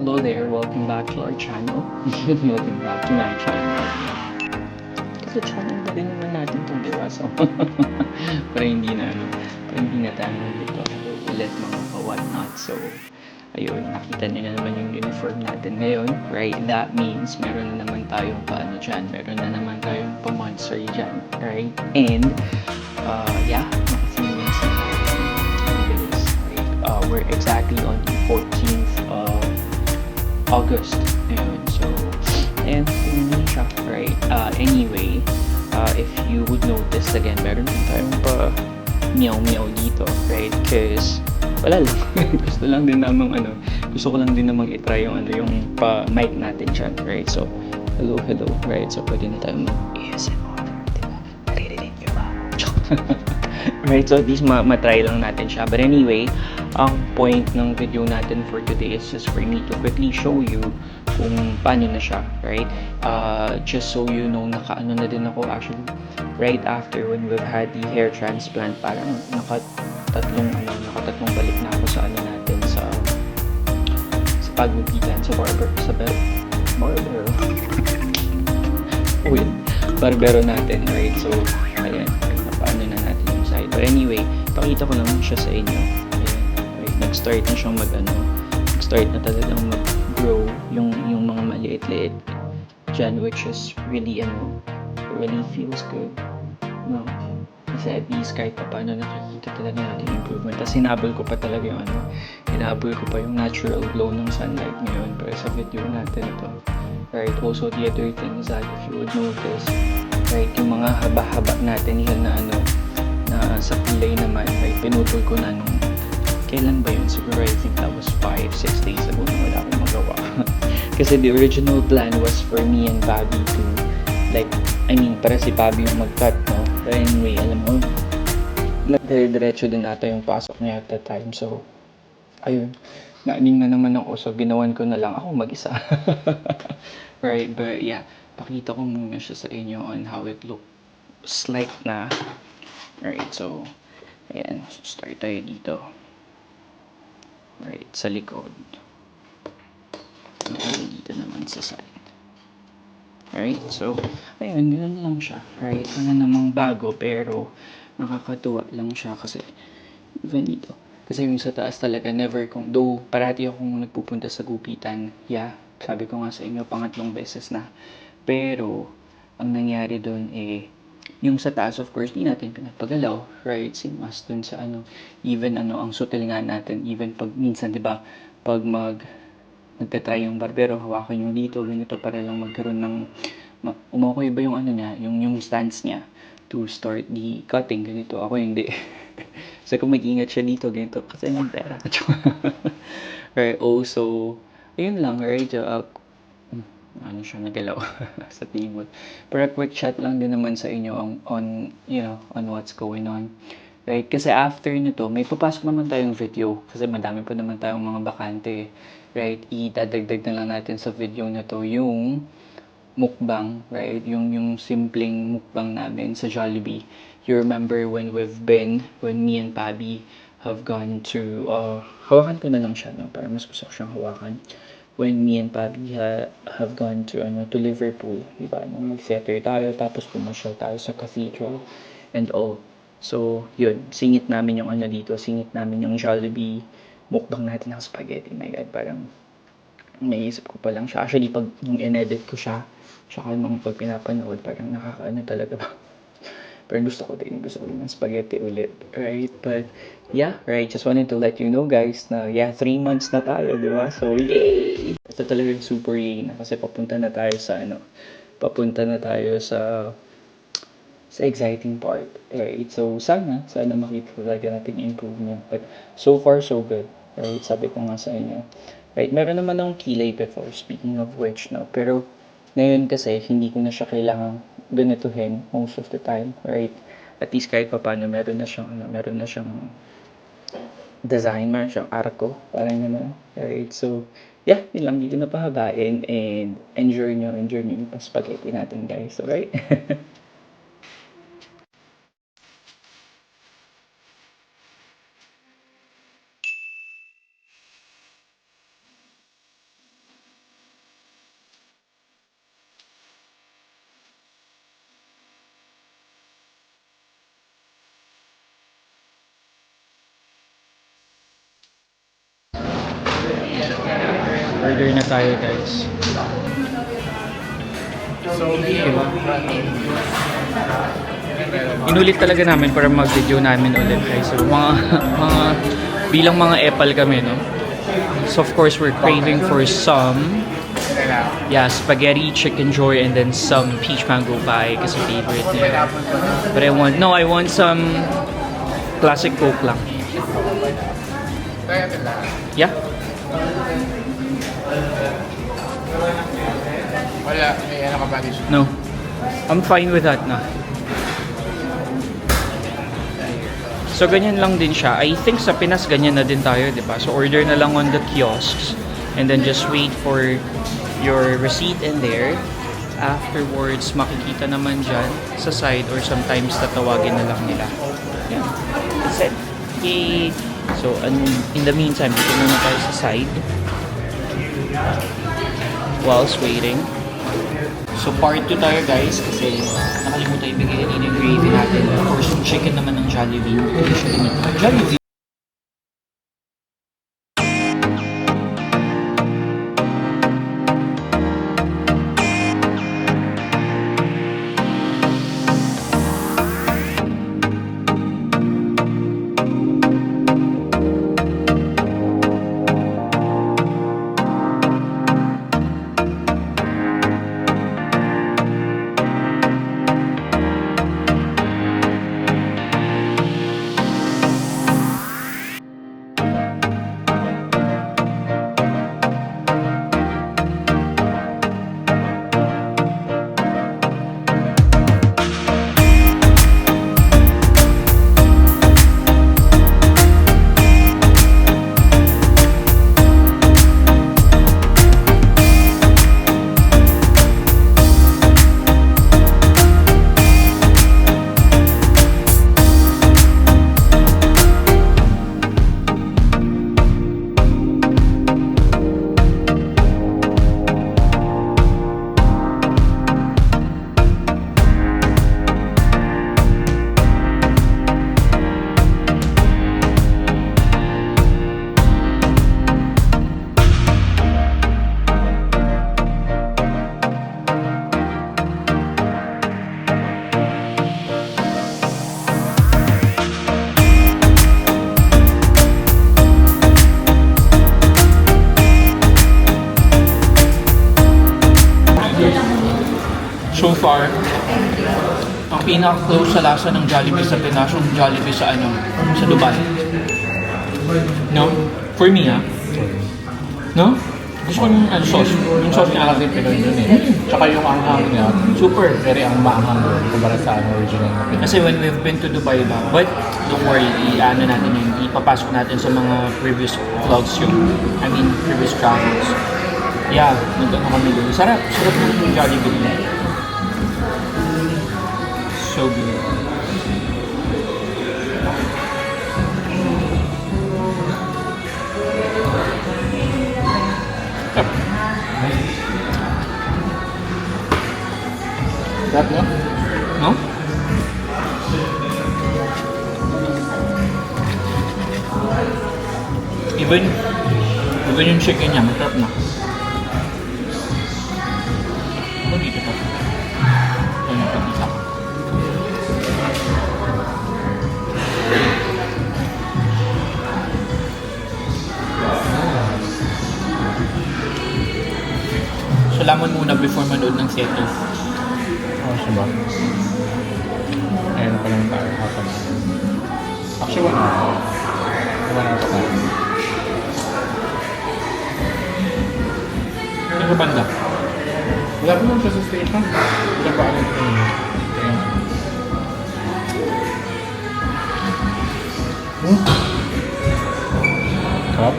hello there. Welcome back to our channel. Welcome back to my channel. Kasi channel na rin naman natin itong diba? So, para hindi na, tayo dito ulit mga ka-whatnot. So, ayun, nakita niyo na naman yung uniform natin ngayon, right? That means meron na naman tayong paano dyan. Meron na naman tayong pa-monster dyan, right? And, yeah, makasimulan sa bilis, right? We're exactly on the 14th of August. Ayun, so, and yun siya, right? Anyway, if you would notice again, meron din tayong pa meow-meow dito, right? Because, wala lang. Gusto ko lang din namang itry yung yung pa-mic natin dyan, right? So, hello, right? So, pwede na tayong mag-ASMR, diba? Naririnig nyo ba? Right, so at least matry lang natin siya. But anyway, ang point ng video natin for today is just for me to quickly show you kung paano na siya, right? Just so you know, nakaano na din ako actually right after when we've had the hair transplant, parang nakatatlong balik na ako sa ano natin sa paggupitan sa barbero. Oh, yun. Barbero natin, right? So, ayan, paano na natin yung side. But anyway, pakita ko naman siya sa inyo. Ayan, right? Nag-start na siyang nag-start na talagang mag-grow yung mga maliit-liit dyan, which is really, really feels good. No? Kasi at least kahit pa paano nakikita talaga natin yung improvement. Tapos hinabol ko pa talaga yung yung natural glow ng sunlight ngayon. Pero sa video natin ito. Right, also the other thing is that if you would notice, right, yung mga haba-haba natin yan na na sa pilay naman, right, pinutol ko na nung, kailan ba yun? Siguro I think that was 5-6 days ago na wala akong magawa. Kasi the original plan was for me and Bobby to, para si Bobby yung mag-cut, no? But anyway, alam mo, diretso din ata yung pasok niya at that time. So, ayun, naaning na naman ako. So, ginawan ko na lang ako mag-isa. Right, but yeah, pakita ko muna siya sa inyo on how it looks like na. Right, so, ayan, start tayo dito. Right, sa likod. Dito naman sa side. Alright, so, ayun, ganun lang siya. Right, wala namang bago, pero nakakatuwa lang siya kasi, even dito. Kasi yung sa taas talaga, never kong, though parati akong nagpupunta sa gupitan, yeah, sabi ko nga sa inyo, pangatlong beses na. Pero, ang nangyari doon yung sa taas, of course, di natin pinapagalaw, right? Same as dun sa even ang sutil nga natin, even pag minsan, di ba, pag nagtatry yung barbero, hawakan yung dito, ganito, para lang magkaroon ng, umako iba yung niya, yung stance niya to start the cutting, ganito. Ako hindi. So, kung mag-ingat siya dito, ganito, kasi yung pera. Right, also, ayun lang, right? Siya nagalaw sa table. Pero a quick chat lang din naman sa inyo on what's going on. Right? Kasi after nito, may papasok naman tayong video. Kasi madami pa naman tayong mga bakante. Right? Idadagdag na lang natin sa video na to yung mukbang, right? Yung simpleng mukbang namin sa Jollibee. You remember when me and Pabi have gone to, hawakan ko na lang siya, no? Para mas gusto ko siyang hawakan. When me and Pabi have gone to Liverpool, diba? Nung mag-theater tayo, tapos pumasyal tayo sa cathedral and all. So, yun, singit namin yung singit namin yung Jollibee mukbang natin ng spaghetti. My God, parang naisip ko pa lang siya. Actually, pag nung in-edit ko siya, tsaka nung pag pinapanood, parang nakakaano talaga ba. Pero gusto ko din ng spaghetti ulit, right? But, yeah, right, just wanted to let you know, guys, na, yeah, 3 months na tayo, di ba? So, yay! Ito talagang super yay na kasi papunta na tayo sa exciting part, right? So, sana makita talaga natin improvement. But, so far, so good, right? Sabi ko nga sa inyo. Right, meron naman akong kilay before, speaking of which, no? Pero, ngayon kasi, hindi ko na siya kailangang ganituhin most of the time, right? At least kahit pa paano, meron na siyang design, meron siyang arco, parang gano'n, right? So, yeah, yun lang, dito na pahabain, and enjoy nyo yung spaghetti natin, guys, alright? Order na tayo, guys. Diba? Inulit talaga namin para mag-video namin ulit, guys. So, bilang mga epal kami, no? So, of course, we're craving for some spaghetti, chicken joy, and then some peach mango pie kasi favorite nila. But I want some classic Coke lang. Yeah? Wala, may ano ka ba dito? No. I'm fine with that na. So, ganyan lang din siya. I think sa Pinas, ganyan na din tayo, di ba? So, order na lang on the kiosks and then just wait for your receipt in there. Afterwards, makikita naman dyan sa side or sometimes tatawagin na lang nila. Yeah. That's it. Yay! So, in the meantime, dito muna tayo sa side whilst waiting. So, part 2 tayo, guys, kasi nakalimutan ibigay kanina yung gravy natin. Of course, yung chicken naman ng Jollibee. Jollibee. So far, ang pinaka-close sa lasa ng Jollibee sa Pinas, yung Jollibee sa sa Dubai. No? For me, No? Gusto ko yung sauce. Yung sauce niya Kasi Pinoy yun eh. Tsaka yung anghang niya, super. very ang maanghang doon kumpara sa original na Pinoy. Kasi when we've been to Dubai ba, but don't worry, natin yun, ipapasok natin sa mga previous vlogs previous travels. Yeah, nagano kami doon. Sarap ng Jollibee. So good. Sarap, no? No? Even yung chicken niya, masarap na. Ano dito pa? Ito yung pag-isa. So, laman muna before manood ng Seto. Siya ba? Ayun pa lang tayo. Actually, 1 hour. 1 hour pa tayo. Ano ba banda? Wala pa naman siya sa station. Wala pa alam ko yun. Sarap.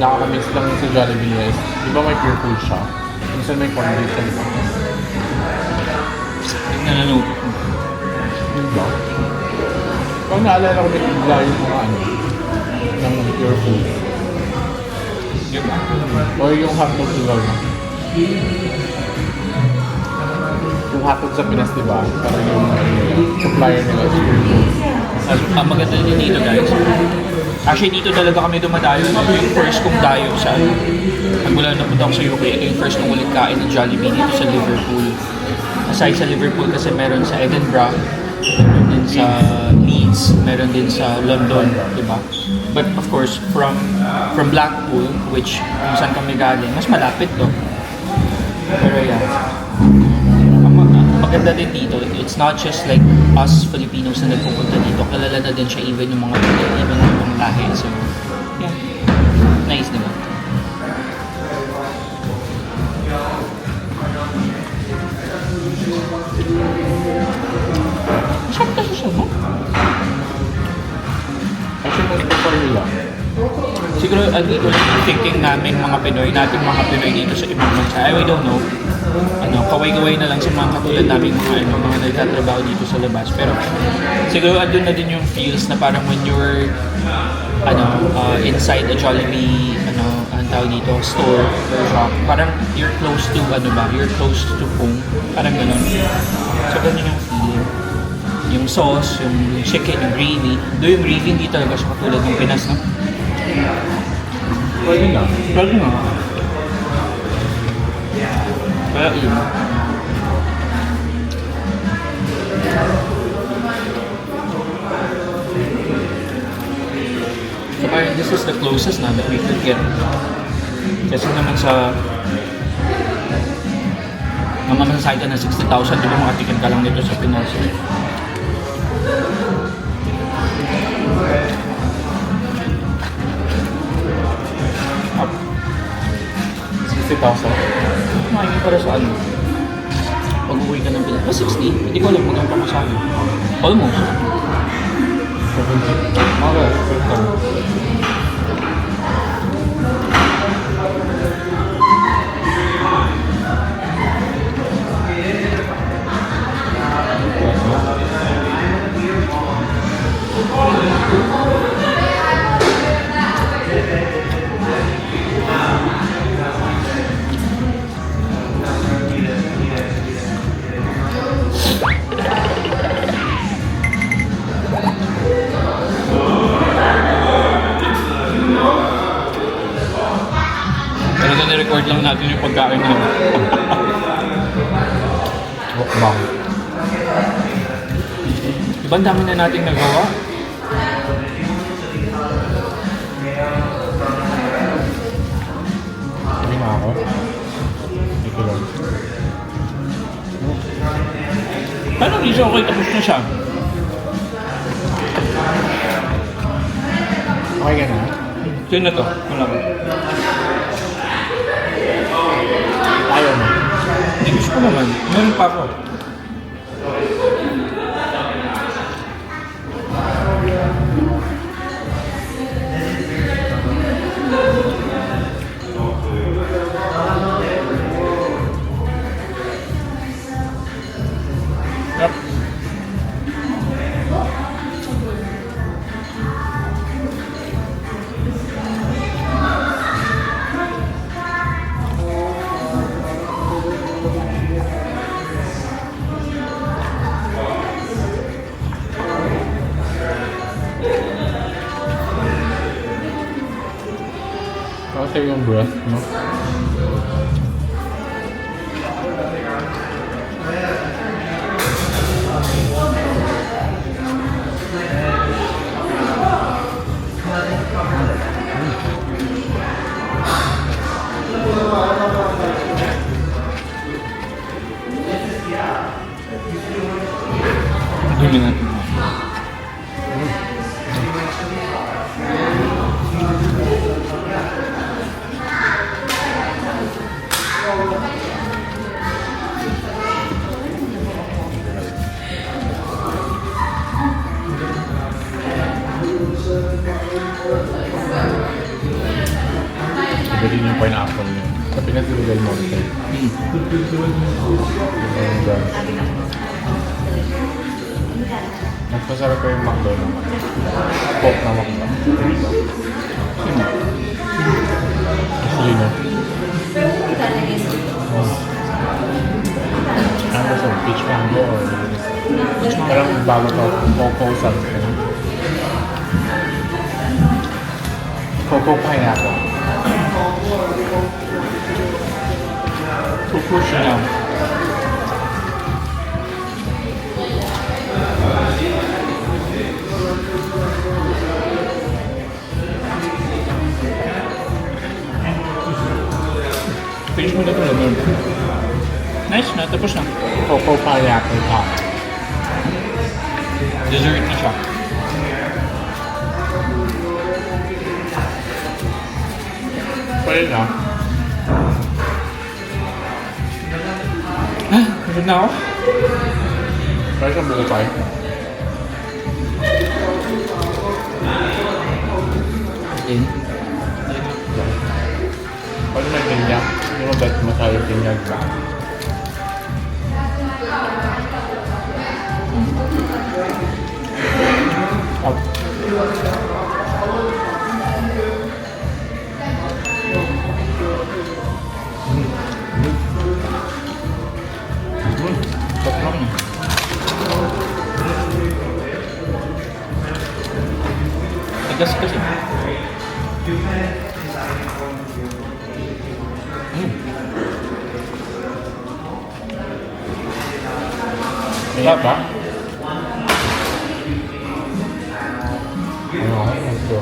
Nakakamiss lang sa Jollibee, guys. Di ba may pure food siya? Minsan may corn beef siya, di ba? Nananood. Di ba? Pag naalala ko may bigla yung mga ng pure food. Diba? O yung hotdog diba? Yung hotdog sa Pinas, di ba? Parang yung supplier nila is pure food. Maganda din dito, guys. Actually, dito talaga kami dumadayo. Yung first kong dayo sa Mula napunta ako sa UK, ito yung first kong ulit kain ng Jollibee dito sa Liverpool. Aside sa Liverpool kasi meron sa Edinburgh, meron din sa Leeds, meron din sa London, di ba? But of course, from Blackpool, which kung saan kami galing, mas malapit to. Pero yeah, maganda din dito. It's not just like us Filipinos na nagpupunta dito. Kilala na din siya even yung mga even yung mga lahi. So, yeah. Nice, diba? Masarap kasi siya, no? Actually, mas prefer nila. Siguro, dito yung thinking namin mga Pinoy dito sa ibang bansa. I don't know. Kaway-kaway na lang sa mga katulad namin mga nagtatrabaho dito sa labas. Pero siguro andun na din yung feels na parang when you're inside a Jollibee, ang tawag dito, store or shop, parang you're close to you're close to home. Parang ganun. So ganun yung feeling. Yung sauce, yung chicken, yung gravy. Doon yung gravy hindi talaga siya katulad ng Pinas, no? Pwede na. Pwede na. Kaya yun. So parang this is the closest na that we could get. Kasi naman sa mamamasasay ka ng 60,000, di ba makatikin ka lang dito sa Pinas? Up. 60,000. Makikita para sa ano? Pag-uwi ka ng Pinas. 60? Hindi ko alam kung ang pamasahe. Almost. 70. Okay, perfect. Pero na-record lang natin yung pagkain na. Mukbang. Diba ang dami na nating nagawa? Hindi na ako. Ito lang. Paano isa okay tapos na siya? Okay ka na? Sino na to? Wala ba? Ayaw mo. Hindi gusto ko naman. Meron pa ako. Yep. Kasi yung breath, no? Dumi natin. Iba din yung pineapple niya. Sa Pinas, Del Monte. Yung branch. Mas masarap pa yung McDo naman. Pork na McDo. Sino? Actually, no. Ano ba siya? Peach mango or... Parang bago to. Coco something. Cocoa pineapple. Pupush na lang. Finish mo na ito naman. Nice na, tapos na. Cocoa pineapple top. Dessert na siya. Pwede na. Gusto na ako? Pwede sa buko pie. Din. Pwede may ganyan. Hindi mo bet masaya ganyan ka. Up. Sarap lang. Tigas kasi. Kaya ba? Ito.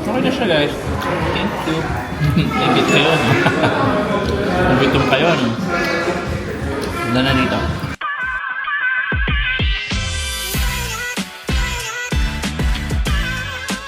Okay na siya guys. Thank you. Ibit kayo no? Ibitum kayo no? Wala na dito.